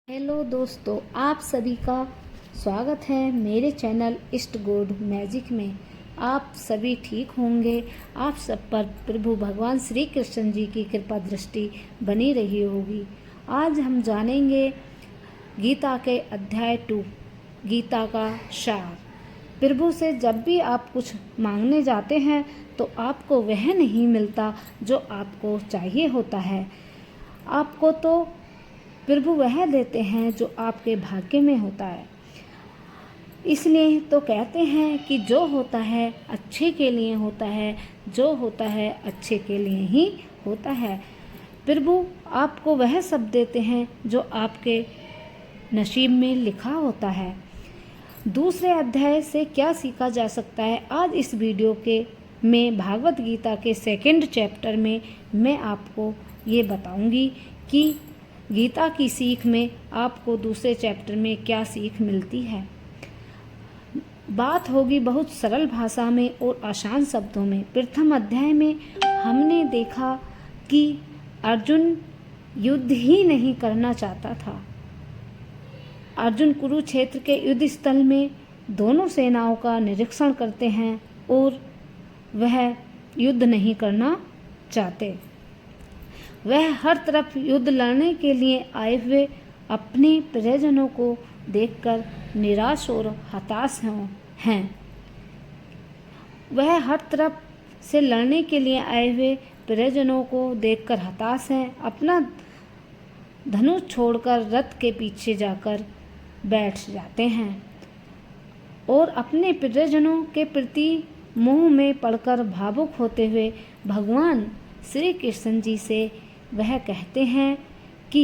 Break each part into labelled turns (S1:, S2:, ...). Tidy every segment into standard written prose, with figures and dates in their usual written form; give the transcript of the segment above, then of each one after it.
S1: Hello दोस्तों, आप सभी का स्वागत है मेरे चैनल ईस्ट गुड मैजिक में। आप सभी ठीक होंगे। आप सब पर प्रभु भगवान श्री कृष्ण जी की कृपा दृष्टि बनी रही होगी। आज हम जानेंगे गीता के अध्याय 2, गीता का सार। प्रभु से जब भी आप कुछ मांगने जाते हैं तो आपको वह नहीं मिलता जो आपको चाहिए होता है। आपको तो प्रभु वह देते हैं जो आपके भाग्य में होता है। इसलिए तो कहते हैं कि जो होता है अच्छे के लिए होता है, जो होता है अच्छे के लिए ही होता है। प्रभु आपको वह सब देते हैं जो आपके नसीब में लिखा होता है। दूसरे अध्याय से क्या सीखा जा सकता है, आज इस वीडियो के में भागवत गीता के 2nd चैप्टर में मैं आपको ये बताऊंगी कि गीता की सीख में आपको दूसरे चैप्टर में क्या सीख मिलती है। बात होगी बहुत सरल भाषा में और आसान शब्दों में। प्रथम अध्याय में हमने देखा कि अर्जुन युद्ध ही नहीं करना चाहता था। अर्जुन कुरुक्षेत्र के युद्ध स्थल में दोनों सेनाओं का निरीक्षण करते हैं और वह युद्ध नहीं करना चाहते। वह हर तरफ युद्ध लड़ने के लिए आए हुए अपने परिजनों को देखकर निराश और हताश हैं। वह हर तरफ से लड़ने के लिए आए हुए परिजनों को देखकर हताश हैं। अपना धनुष छोड़कर रथ के पीछे जाकर बैठ जाते हैं और अपने परिजनों के प्रति मोह में पड़कर भावुक होते हुए भगवान श्री कृष्ण जी से वह कहते हैं कि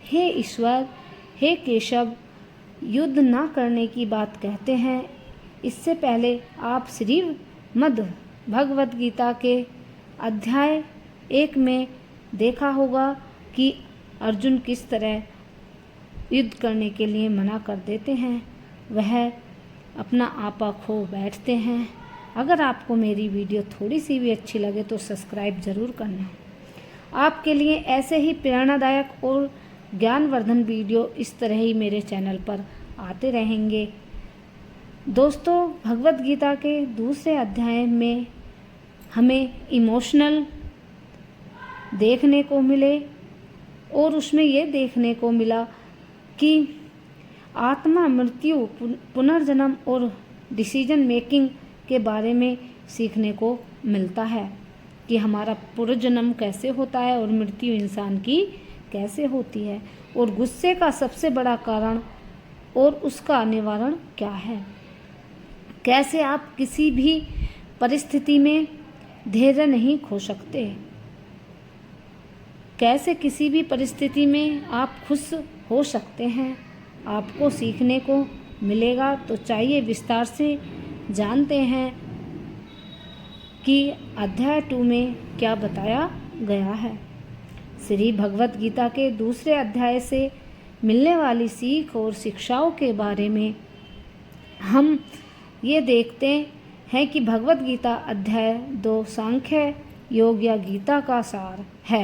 S1: हे ईश्वर, हे केशव, युद्ध ना करने की बात कहते हैं। इससे पहले आप श्रीमद् भगवत गीता के अध्याय 1 में देखा होगा कि अर्जुन किस तरह युद्ध करने के लिए मना कर देते हैं। वह अपना आपा खो बैठते हैं। अगर आपको मेरी वीडियो थोड़ी सी भी अच्छी लगे तो सब्सक्राइब ज़रूर करना। आपके लिए ऐसे ही प्रेरणादायक और ज्ञानवर्धन वीडियो इस तरह ही मेरे चैनल पर आते रहेंगे। दोस्तों, भगवत गीता के दूसरे अध्याय में हमें इमोशनल देखने को मिले और उसमें ये देखने को मिला कि आत्मा, मृत्यु, पुनर्जन्म और डिसीजन मेकिंग के बारे में सीखने को मिलता है कि हमारा पुनर्जन्म कैसे होता है और मृत्यु इंसान की कैसे होती है, और गुस्से का सबसे बड़ा कारण और उसका निवारण क्या है। कैसे आप किसी भी परिस्थिति में धैर्य नहीं खो सकते, कैसे किसी भी परिस्थिति में आप खुश हो सकते हैं, आपको सीखने को मिलेगा। तो चाहिए विस्तार से जानते हैं कि अध्याय 2 में क्या बताया गया है। श्री भगवत गीता के दूसरे अध्याय से मिलने वाली सीख और शिक्षाओं के बारे में हम ये देखते हैं कि भगवत गीता अध्याय 2 सांख्य योग या गीता का सार है।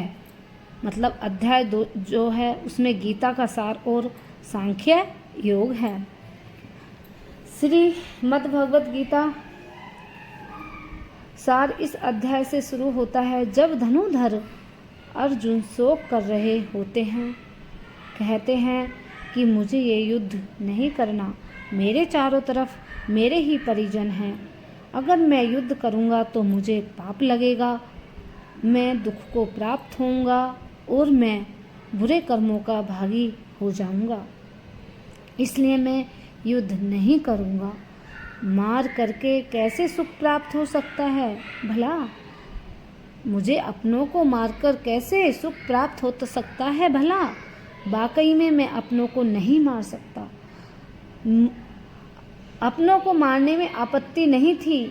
S1: मतलब अध्याय 2 जो है उसमें गीता का सार और सांख्य योग है। श्रीमद् भगवत गीता सार इस अध्याय से शुरू होता है। जब धनुधर अर्जुन शोक कर रहे होते हैं, कहते हैं कि मुझे ये युद्ध नहीं करना, मेरे चारों तरफ मेरे ही परिजन हैं। अगर मैं युद्ध करूँगा तो मुझे पाप लगेगा, मैं दुख को प्राप्त होऊंगा और मैं बुरे कर्मों का भागी हो जाऊंगा। इसलिए मैं युद्ध नहीं करूँगा। मार करके कैसे सुख प्राप्त हो सकता है भला? मुझे अपनों को मारकर कैसे सुख प्राप्त हो सकता है भला? वाकई में मैं अपनों को नहीं मार सकता। अपनों को मारने में आपत्ति नहीं थी।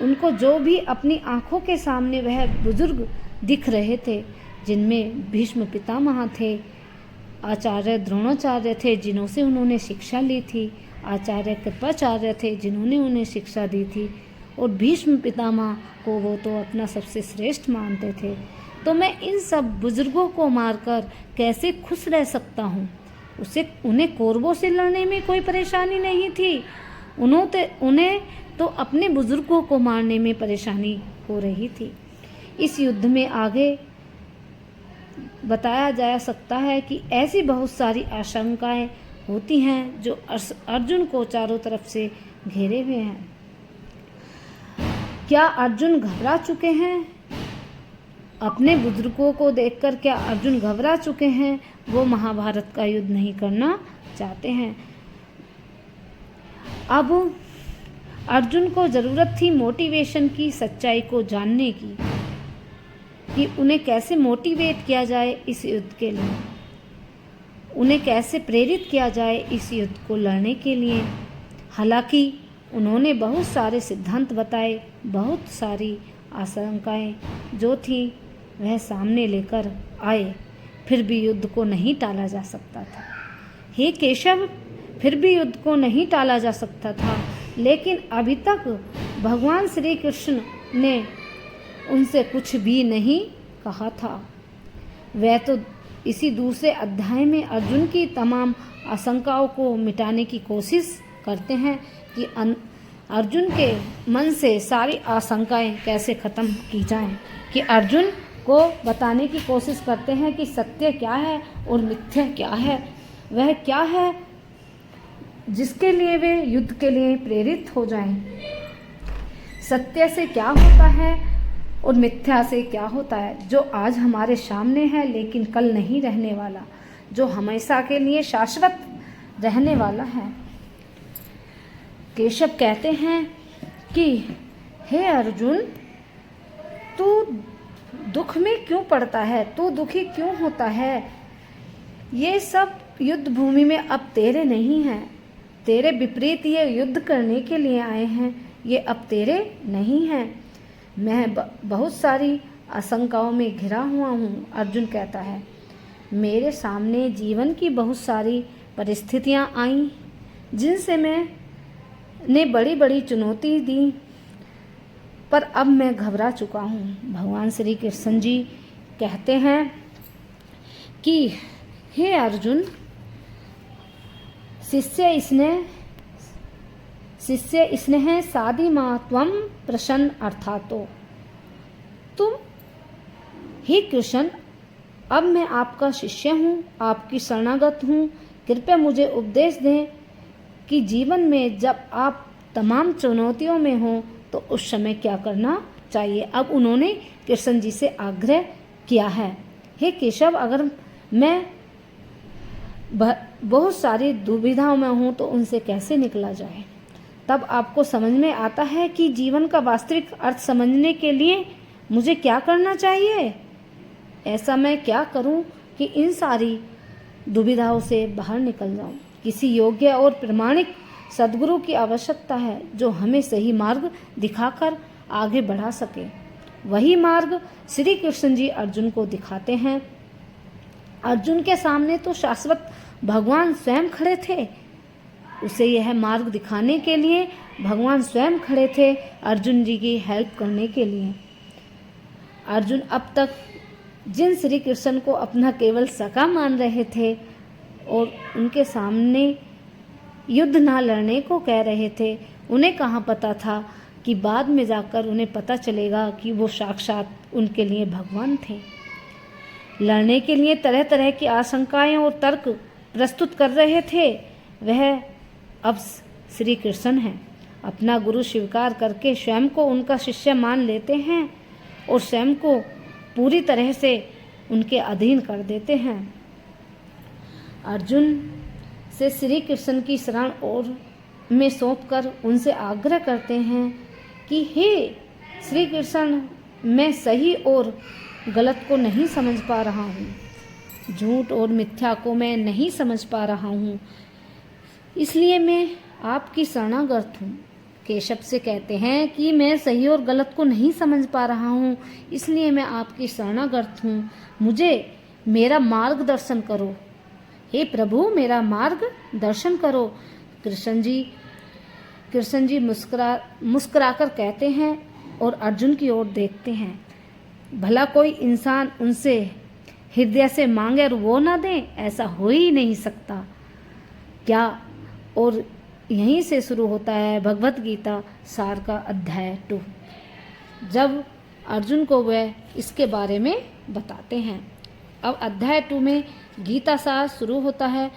S1: उनको जो भी अपनी आंखों के सामने वह बुजुर्ग दिख रहे थे, जिनमें भीष्म पितामह थे, आचार्य द्रोणाचार्य थे जिन्हों से उन्होंने शिक्षा ली थी, आचार्य कृपाचार्य थे जिन्होंने उन्हें शिक्षा दी थी, और भीष्म पितामह को वो तो अपना सबसे श्रेष्ठ मानते थे। तो मैं इन सब बुजुर्गों को मारकर कैसे खुश रह सकता हूँ? उन्हें कौरवों से लड़ने में कोई परेशानी नहीं थी। उन्हें तो अपने बुजुर्गों को मारने में परेशानी हो रही थी। इस युद्ध में आगे बताया जा सकता है कि ऐसी बहुत सारी आशंकाएं होती हैं जो अर्जुन को चारों तरफ से घेरे हुए हैं। क्या अर्जुन घबरा चुके हैं? अपने बुजुर्गों को देखकर क्या अर्जुन घबरा चुके हैं? वो महाभारत का युद्ध नहीं करना चाहते हैं। अब अर्जुन को ज़रूरत थी मोटिवेशन की, सच्चाई को जानने की, कि उन्हें कैसे मोटिवेट किया जाए इस युद्ध के लिए, उन्हें कैसे प्रेरित किया जाए इस युद्ध को लड़ने के लिए। हालांकि उन्होंने बहुत सारे सिद्धांत बताए, बहुत सारी आशंकाएं जो थी वह सामने लेकर आए, फिर भी युद्ध को नहीं टाला जा सकता था। हे केशव, फिर भी युद्ध को नहीं टाला जा सकता था, लेकिन अभी तक भगवान श्री कृष्ण ने उनसे कुछ भी नहीं कहा था। वह तो इसी दूसरे अध्याय में अर्जुन की तमाम आशंकाओं को मिटाने की कोशिश करते हैं कि अर्जुन के मन से सारी आशंकाएं कैसे ख़त्म की जाएं, कि अर्जुन को बताने की कोशिश करते हैं कि सत्य क्या है और मिथ्या क्या है, वह क्या है जिसके लिए वे युद्ध के लिए प्रेरित हो जाएं। सत्य से क्या होता है और मिथ्या से क्या होता है, जो आज हमारे सामने है लेकिन कल नहीं रहने वाला, जो हमेशा के लिए शाश्वत रहने वाला है। केशव कहते हैं कि हे अर्जुन, तू दुख में क्यों पड़ता है, तू दुखी क्यों होता है? ये सब युद्ध भूमि में अब तेरे नहीं हैं, तेरे विपरीत ये युद्ध करने के लिए आए हैं, ये अब तेरे नहीं हैं। मैं बहुत सारी आशंकाओं में घिरा हुआ हूँ, अर्जुन कहता है। मेरे सामने जीवन की बहुत सारी परिस्थितियाँ आईं जिनसे मैंने बड़ी बड़ी चुनौती दी, पर अब मैं घबरा चुका हूँ। भगवान श्री कृष्ण जी कहते हैं कि हे अर्जुन, शिष्य स्नेह साधि मां त्वं प्रसन्न अर्थातो। तुम हे कृष्ण, अब मैं आपका शिष्य हूँ, आपकी शरणागत हूँ। कृपया मुझे उपदेश दें कि जीवन में जब आप तमाम चुनौतियों में हो तो उस समय क्या करना चाहिए। अब उन्होंने कृष्ण जी से आग्रह किया है, हे केशव, अगर मैं बहुत सारी दुविधाओं में हूँ तो उनसे कैसे निकला जाए। तब आपको समझ में आता है कि जीवन का वास्तविक अर्थ समझने के लिए मुझे क्या करना चाहिए। ऐसा मैं क्या करूं कि इन सारी दुविधाओं से बाहर निकल जाऊं। किसी योग्य और प्रमाणिक सद्गुरु की आवश्यकता है जो हमें सही मार्ग दिखाकर आगे बढ़ा सके। वही मार्ग श्री कृष्ण जी अर्जुन को दिखाते हैं। अर्जुन के सामने तो शाश्वत भगवान स्वयं खड़े थे, उसे यह मार्ग दिखाने के लिए भगवान स्वयं खड़े थे, अर्जुन जी की हेल्प करने के लिए। अर्जुन अब तक जिन श्री कृष्ण को अपना केवल सखा मान रहे थे और उनके सामने युद्ध ना लड़ने को कह रहे थे, उन्हें कहाँ पता था कि बाद में जाकर उन्हें पता चलेगा कि वो साक्षात उनके लिए भगवान थे। लड़ने के लिए तरह तरह की आशंकाएं और तर्क प्रस्तुत कर रहे थे, वह अब श्री कृष्ण हैं। अपना गुरु स्वीकार करके स्वयं को उनका शिष्य मान लेते हैं और स्वयं को पूरी तरह से उनके अधीन कर देते हैं। अर्जुन से श्री कृष्ण की शरण और में सौंपकर उनसे आग्रह करते हैं कि हे श्री कृष्ण, मैं सही और गलत को नहीं समझ पा रहा हूँ, झूठ और मिथ्या को मैं नहीं समझ पा रहा हूँ, इसलिए मैं आपकी शरणागत हूँ। केशव से कहते हैं कि मैं सही और गलत को नहीं समझ पा रहा हूँ, इसलिए मैं आपकी शरणागत हूँ, मुझे मेरा मार्गदर्शन करो। हे प्रभु, मेरा मार्ग दर्शन करो। कृष्ण जी मुस्कुराकर कहते हैं और अर्जुन की ओर देखते हैं। भला कोई इंसान उनसे हृदय से मांगे और वो ना दें, ऐसा हो ही नहीं सकता। क्या। और यहीं से शुरू होता है भगवत गीता सार का अध्याय 2, जब अर्जुन को वह इसके बारे में बताते हैं। अब अध्याय 2 में गीता सार शुरू होता है,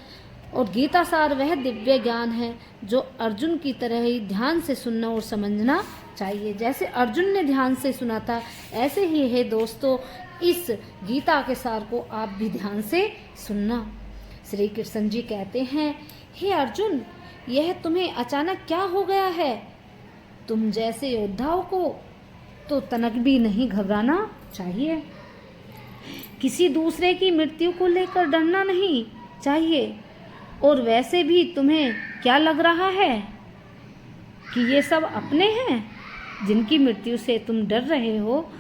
S1: और गीता सार वह दिव्य ज्ञान है जो अर्जुन की तरह ही ध्यान से सुनना और समझना चाहिए। जैसे अर्जुन ने ध्यान से सुना था, ऐसे ही है दोस्तों, इस गीता के सार को आप भी ध्यान से सुनना। श्री कृष्ण जी कहते हैं, हे अर्जुन, यह तुम्हें अचानक क्या हो गया है? तुम जैसे योद्धाओं को तो तनक भी नहीं घबराना चाहिए। किसी दूसरे की मृत्यु को लेकर डरना नहीं चाहिए। और वैसे भी तुम्हें क्या लग रहा है कि ये सब अपने हैं जिनकी मृत्यु से तुम डर रहे हो?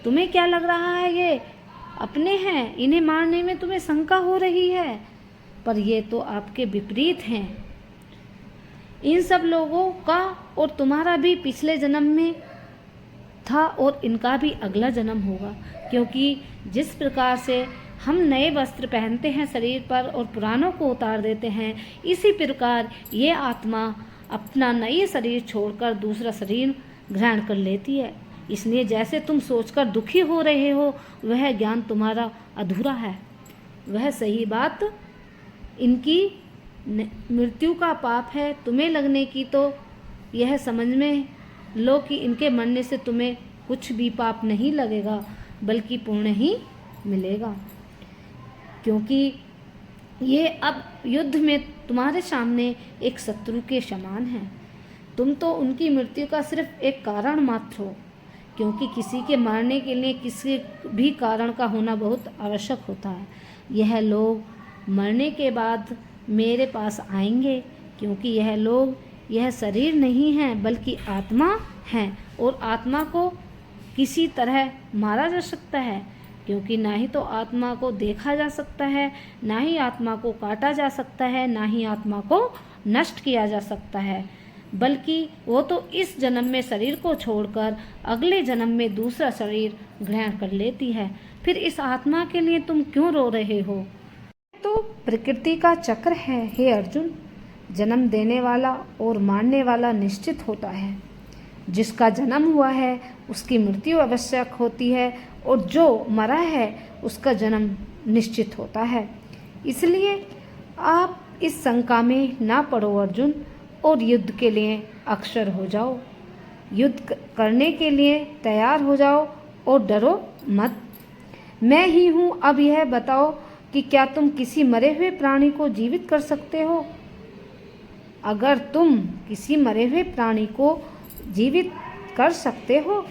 S1: तुम्हें क्या लग रहा है ये अपने हैं? इन्हें मारने में तुम्हें शंका हो रही है, पर ये तो आपके विपरीत हैं। इन सब लोगों का और तुम्हारा भी पिछले जन्म में था और इनका भी अगला जन्म होगा, क्योंकि जिस प्रकार से हम नए वस्त्र पहनते हैं शरीर पर और पुरानों को उतार देते हैं, इसी प्रकार ये आत्मा अपना नए शरीर छोड़कर दूसरा शरीर ग्रहण कर लेती है। इसलिए जैसे तुम सोचकर दुखी हो रहे हो, वह ज्ञान तुम्हारा अधूरा है। वह सही बात इनकी मृत्यु का पाप है तुम्हें लगने की, तो यह समझ में लो कि इनके मरने से तुम्हें कुछ भी पाप नहीं लगेगा, बल्कि पुण्य ही मिलेगा, क्योंकि ये अब युद्ध में तुम्हारे सामने एक शत्रु के समान है। तुम तो उनकी मृत्यु का सिर्फ एक कारण मात्र हो, क्योंकि किसी के मरने के लिए किसी भी कारण का होना बहुत आवश्यक होता है। यह लोग मरने के बाद मेरे पास आएंगे, क्योंकि यह लोग यह शरीर नहीं हैं बल्कि आत्मा हैं, और आत्मा को किसी तरह मारा जा सकता है, क्योंकि ना ही तो आत्मा को देखा जा सकता है, ना ही आत्मा को काटा जा सकता है, ना ही आत्मा को नष्ट किया जा सकता है, बल्कि वो तो इस जन्म में शरीर को छोड़कर अगले जन्म में दूसरा शरीर ग्रहण कर लेती है। फिर इस आत्मा के लिए तुम क्यों रो रहे हो? तो प्रकृति का चक्र है हे अर्जुन। जन्म देने वाला और मारने वाला निश्चित होता है। जिसका जन्म हुआ है उसकी मृत्यु आवश्यक होती है, और जो मरा है उसका जन्म निश्चित होता है। इसलिए आप इस शंका में ना पड़ो अर्जुन, और युद्ध के लिए अक्षर हो जाओ। युद्ध करने के लिए तैयार हो जाओ और डरो मत। मैं ही हूँ। अब यह बताओ कि क्या तुम किसी मरे हुए प्राणी को जीवित कर सकते हो? अगर तुम किसी मरे हुए प्राणी को जीवित कर सकते हो,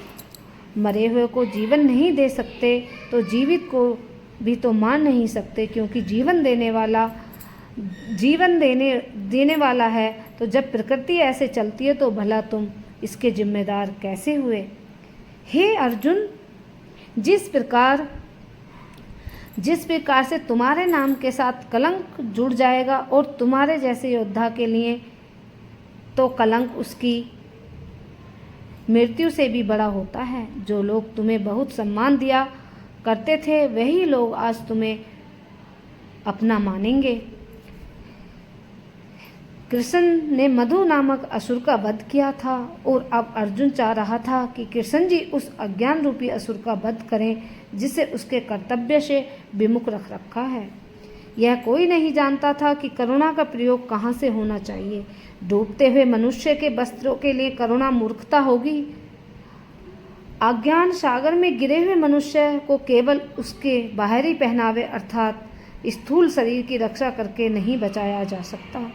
S1: मरे हुए को जीवन नहीं दे सकते, तो जीवित को भी तो मार नहीं सकते, क्योंकि जीवन देने वाला है। तो जब प्रकृति ऐसे चलती है तो भला तुम इसके जिम्मेदार कैसे हुए? हे अर्जुन, जिस प्रकार से तुम्हारे नाम के साथ कलंक जुड़ जाएगा, और तुम्हारे जैसे योद्धा के लिए तो कलंक उसकी मृत्यु से भी बड़ा होता है। जो लोग तुम्हें बहुत सम्मान दिया करते थे, वही लोग आज तुम्हें अपना मानेंगे। कृष्ण ने मधु नामक असुर का वध किया था, और अब अर्जुन चाह रहा था कि कृष्ण जी उस अज्ञान रूपी असुर का वध करें, जिसे उसके कर्तव्य से विमुख रख रखा है। यह कोई नहीं जानता था कि करुणा का प्रयोग कहाँ से होना चाहिए। डूबते हुए मनुष्य के वस्त्रों के लिए करुणा मूर्खता होगी। अज्ञान सागर में गिरे हुए मनुष्य को केवल उसके बाहरी पहनावे अर्थात स्थूल शरीर की रक्षा करके नहीं बचाया जा सकता।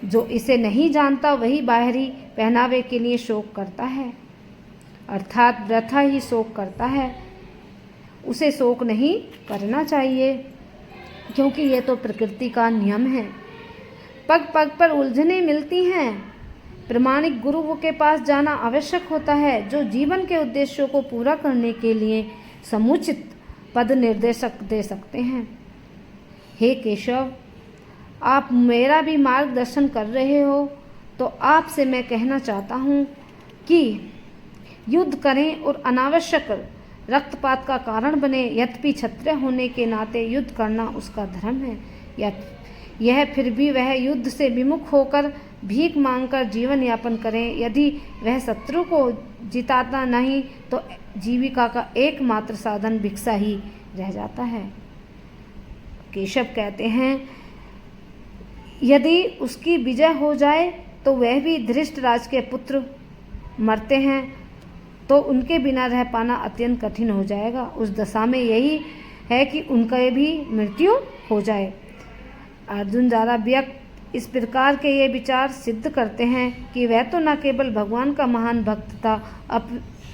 S1: जो इसे नहीं जानता वही बाहरी पहनावे के लिए शोक करता है, अर्थात वृथा ही शोक करता है। उसे शोक नहीं करना चाहिए, क्योंकि यह तो प्रकृति का नियम है। पग पग पर उलझने मिलती हैं। प्रामाणिक गुरु के पास जाना आवश्यक होता है, जो जीवन के उद्देश्यों को पूरा करने के लिए समुचित पद निर्देशक दे सकते हैं। हे केशव, आप मेरा भी मार्गदर्शन कर रहे हो, तो आपसे मैं कहना चाहता हूँ कि युद्ध करें और अनावश्यक रक्तपात का कारण बने। यद्यपि क्षत्रिय होने के नाते युद्ध करना उसका धर्म है। यह फिर भी वह युद्ध से विमुख होकर भीख मांगकर जीवन यापन करें। यदि वह शत्रु को जिताता नहीं तो जीविका का एकमात्र साधन भिक्षा ही रह जाता है। केशव कहते हैं, यदि उसकी विजय हो जाए तो वह भी धृष्टराज के पुत्र मरते हैं तो उनके बिना रह पाना अत्यंत कठिन हो जाएगा। उस दशा में यही है कि उनका भी मृत्यु हो जाए। अर्जुन द्वारा व्यक्त इस प्रकार के ये विचार सिद्ध करते हैं कि वह तो न केवल भगवान का महान भक्त था,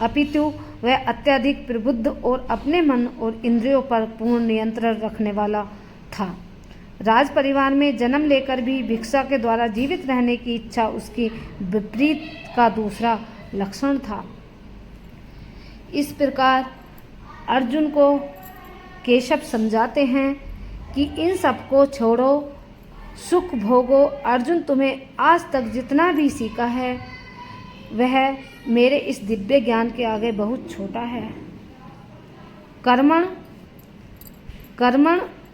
S1: अपितु वह अत्यधिक प्रबुद्ध और अपने मन और इंद्रियों पर पूर्ण नियंत्रण रखने वाला था। राज परिवार में जन्म लेकर भी भिक्षा के द्वारा जीवित रहने की इच्छा उसकी विपरीत का दूसरा लक्षण था। इस प्रकार अर्जुन को केशव समझाते हैं कि इन सबको छोड़ो, सुख भोगो। अर्जुन, तुम्हें आज तक जितना भी सीखा है वह मेरे इस दिव्य ज्ञान के आगे बहुत छोटा है। कर्मण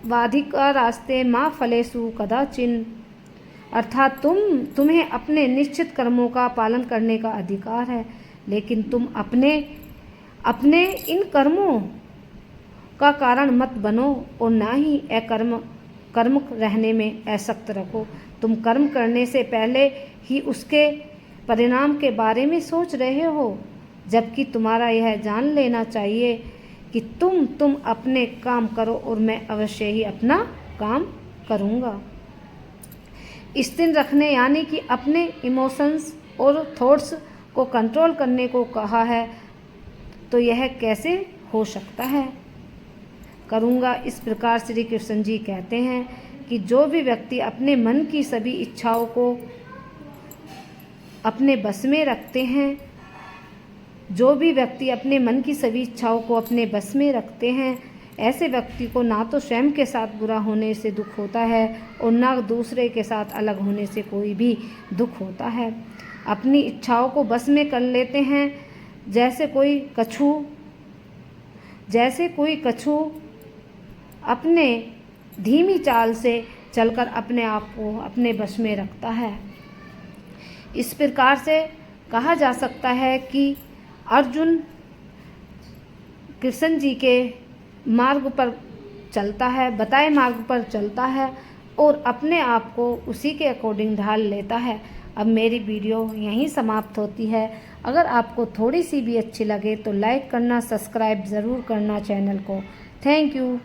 S1: वाधिका रास्ते माँ फलेषु कदाचिन, अर्थात तुम्हें अपने निश्चित कर्मों का पालन करने का अधिकार है, लेकिन तुम अपने इन कर्मों का कारण मत बनो और ना ही कर्म रहने में आसक्त रखो। तुम कर्म करने से पहले ही उसके परिणाम के बारे में सोच रहे हो, जबकि तुम्हारा यह जान लेना चाहिए कि तुम अपने काम करो और मैं अवश्य ही अपना काम करूँगा। स्थिर रखने यानी कि अपने इमोशंस और थॉट्स को कंट्रोल करने को कहा है, तो यह कैसे हो सकता है? करूँगा। इस प्रकार श्री कृष्ण जी कहते हैं कि जो भी व्यक्ति अपने मन की सभी इच्छाओं को अपने बस में रखते हैं, ऐसे व्यक्ति को ना तो स्वयं के साथ बुरा होने से दुख होता है और ना दूसरे के साथ अलग होने से कोई भी दुख होता है। अपनी इच्छाओं को बस में कर लेते हैं, जैसे कोई कछू अपने धीमी चाल से चलकर अपने आप को अपने बस में रखता है। इस प्रकार से कहा जा सकता है कि अर्जुन कृष्ण जी के मार्ग पर चलता है, बताए मार्ग पर चलता है और अपने आप को उसी के अकॉर्डिंग ढाल लेता है। अब मेरी वीडियो यहीं समाप्त होती है। अगर आपको थोड़ी सी भी अच्छी लगे तो लाइक करना, सब्सक्राइब ज़रूर करना चैनल को। Thank you.